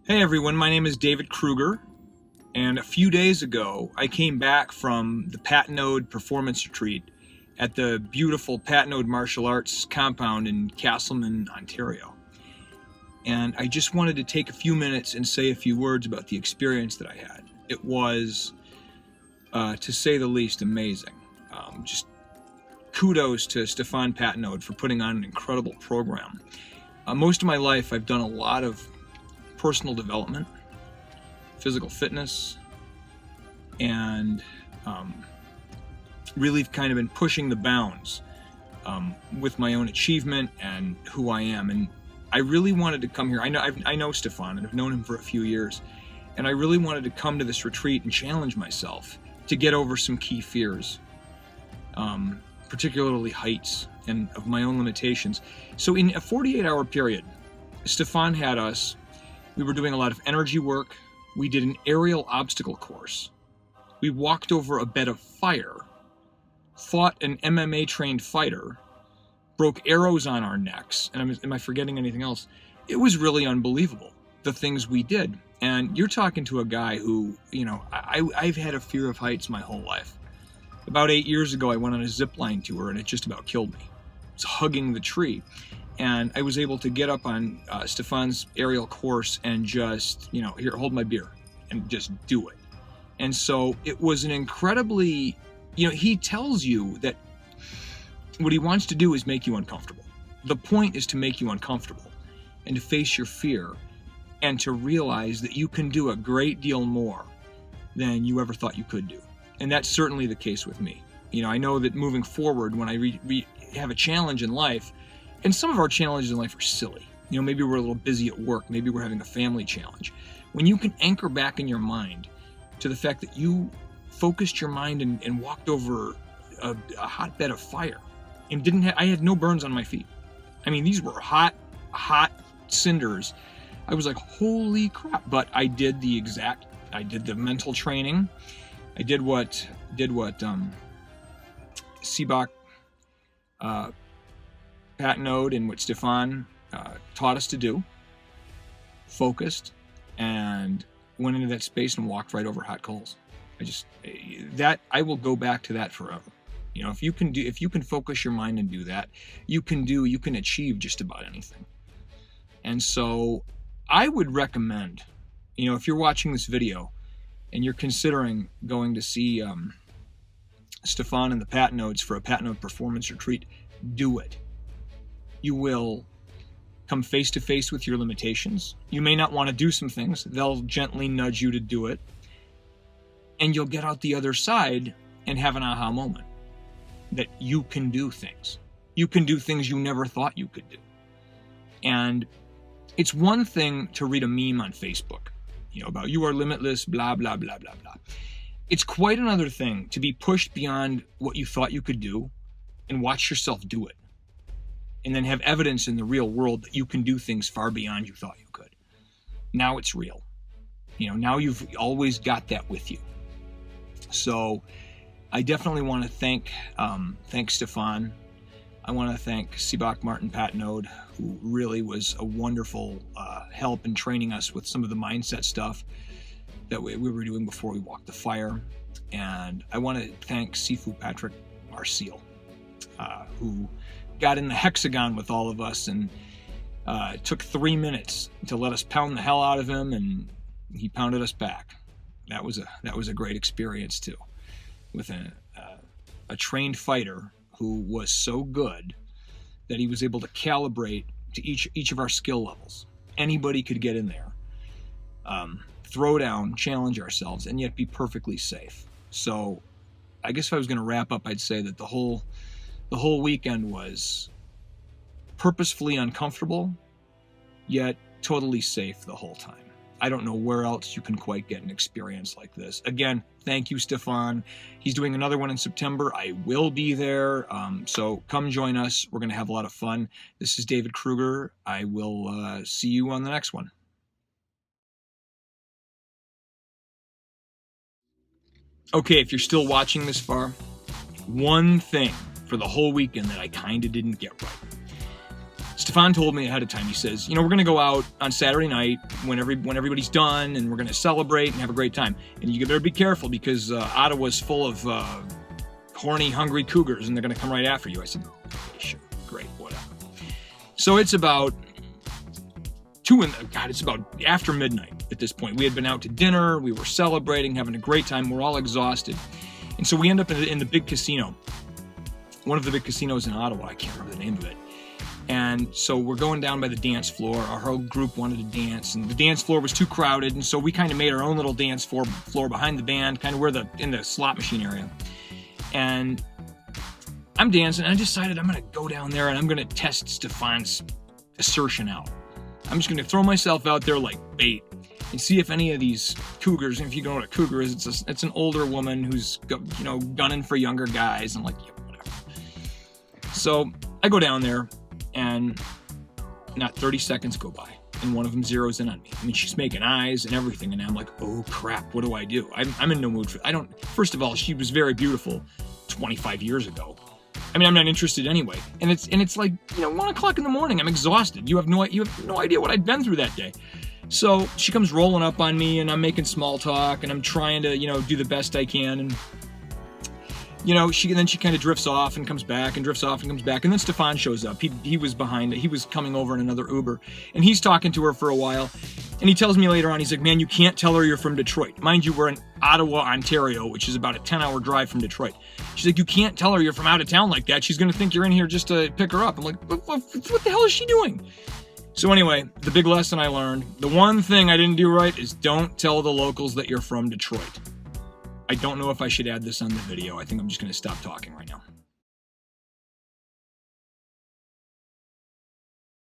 Hey everyone, my name is David Kruger, and a few days ago I came back from the Patenaude Performance Retreat at the beautiful Patenaude Martial Arts compound in Casselman, Ontario. And I just wanted to take a few minutes and say a few words about the experience that I had. It was, to say the least, amazing. Just kudos to Stefan Patenaude for putting on an incredible program. Most of my life I've done a lot of personal development, physical fitness, and really kind of been pushing the bounds with my own achievement and who I am. And I really wanted to come here. I know Stefan, and I've known him for a few years, and I really wanted to come to this retreat and challenge myself to get over some key fears, particularly heights and of my own limitations. So in a 48-hour period, Stefan had us. We were doing a lot of energy work. We did an aerial obstacle course. We walked over a bed of fire, fought an MMA-trained fighter, broke arrows on our necks, and am I forgetting anything else? It was really unbelievable, the things we did. And you're talking to a guy who, I've had a fear of heights my whole life. About 8 years ago, I went on a zipline tour, and it just about killed me. I was hugging the tree. And I was able to get up on Stefan's aerial course and just, here, hold my beer, and just do it. And so it was an incredibly, he tells you that what he wants to do is make you uncomfortable. The point is to make you uncomfortable and to face your fear and to realize that you can do a great deal more than you ever thought you could do. And that's certainly the case with me. I know that moving forward, when I have a challenge in life, and some of our challenges in life are silly. Maybe we're a little busy at work. Maybe we're having a family challenge. When you can anchor back in your mind to the fact that you focused your mind and walked over a hotbed of fire and I had no burns on my feet. I mean, these were hot cinders. I was like, holy crap. But I did the mental training. I did what Sebach, Patenaude, and what Stefan taught us to do, focused, and went into that space and walked right over hot coals. I will go back to that forever. If you can focus your mind and do that, you can achieve just about anything. And so I would recommend, if you're watching this video and you're considering going to see Stefan and the Patenaudes for a Patenaude Performance Retreat, do it. You will come face to face with your limitations. You may not want to do some things. They'll gently nudge you to do it. And you'll get out the other side and have an aha moment that you can do things. You can do things you never thought you could do. And it's one thing to read a meme on Facebook, about you are limitless, blah, blah, blah, blah, blah. It's quite another thing to be pushed beyond what you thought you could do and watch yourself do it. And then have evidence in the real world that you can do things far beyond you thought you could. Now it's real. Now you've always got that with you. So I definitely want to thank Stefan. I want to thank Sebach Martin Patenaude, who really was a wonderful help in training us with some of the mindset stuff that we were doing before we walked the fire. And I want to thank Sifu Patrick Marcial, who got in the hexagon with all of us, and it took 3 minutes to let us pound the hell out of him, and he pounded us back. That was a great experience too, with a trained fighter who was so good that he was able to calibrate to each of our skill levels. Anybody could get in there, throw down, challenge ourselves, and yet be perfectly safe. So I guess if I was going to wrap up, I'd say that the whole weekend was purposefully uncomfortable, yet totally safe the whole time. I don't know where else you can quite get an experience like this. Again, thank you, Stefan. He's doing another one in September. I will be there. So come join us. We're going to have a lot of fun. This is David Kruger. I will see you on the next one. Okay, if you're still watching this far, one thing for the whole weekend that I kind of didn't get right. Stefan told me ahead of time, he says, we're going to go out on Saturday night when everybody's done, and we're going to celebrate and have a great time. And you better be careful, because Ottawa's full of horny, hungry cougars, and they're going to come right after you. I said, okay, sure, great, whatever. So it's about it's about after midnight at this point. We had been out to dinner, we were celebrating, having a great time, we're all exhausted. And so we end up in the big casino, one of the big casinos in Ottawa. I can't remember the name of it. And so we're going down by the dance floor. Our whole group wanted to dance, and the dance floor was too crowded, and so we kind of made our own little dance floor behind the band, kind of where in the slot machine area. And I'm dancing, and I decided I'm going to go down there and I'm going to test Stefan's assertion out. I'm just going to throw myself out there like bait and see if any of these cougars, and if you know what a cougar is, it's an older woman who's gunning for younger guys. I'm like, yeah, whatever. So I go down there, and not 30 seconds go by, and one of them zeroes in on me. I mean, she's making eyes and everything, and I'm like, oh crap, what do I do? I'm in no mood for. First of all, she was very beautiful 25 years ago. I mean, I'm not interested anyway. And it's like 1 o'clock in the morning. I'm exhausted. You have no idea what I'd been through that day. So she comes rolling up on me, and I'm making small talk, and I'm trying to do the best I can, and she kind of drifts off and comes back, and drifts off and comes back. And then Stefan shows up. He was behind it. He was coming over in another Uber, and he's talking to her for a while. And he tells me later on, he's like, man, you can't tell her you're from Detroit. Mind you, we're in Ottawa, Ontario, which is about a 10-hour drive from Detroit. She's like, you can't tell her you're from out of town like that. She's going to think you're in here just to pick her up. I'm like, what the hell is she doing? So anyway, the big lesson I learned, the one thing I didn't do right is don't tell the locals that you're from Detroit. I don't know if I should add this on the video. I think I'm just going to stop talking right now.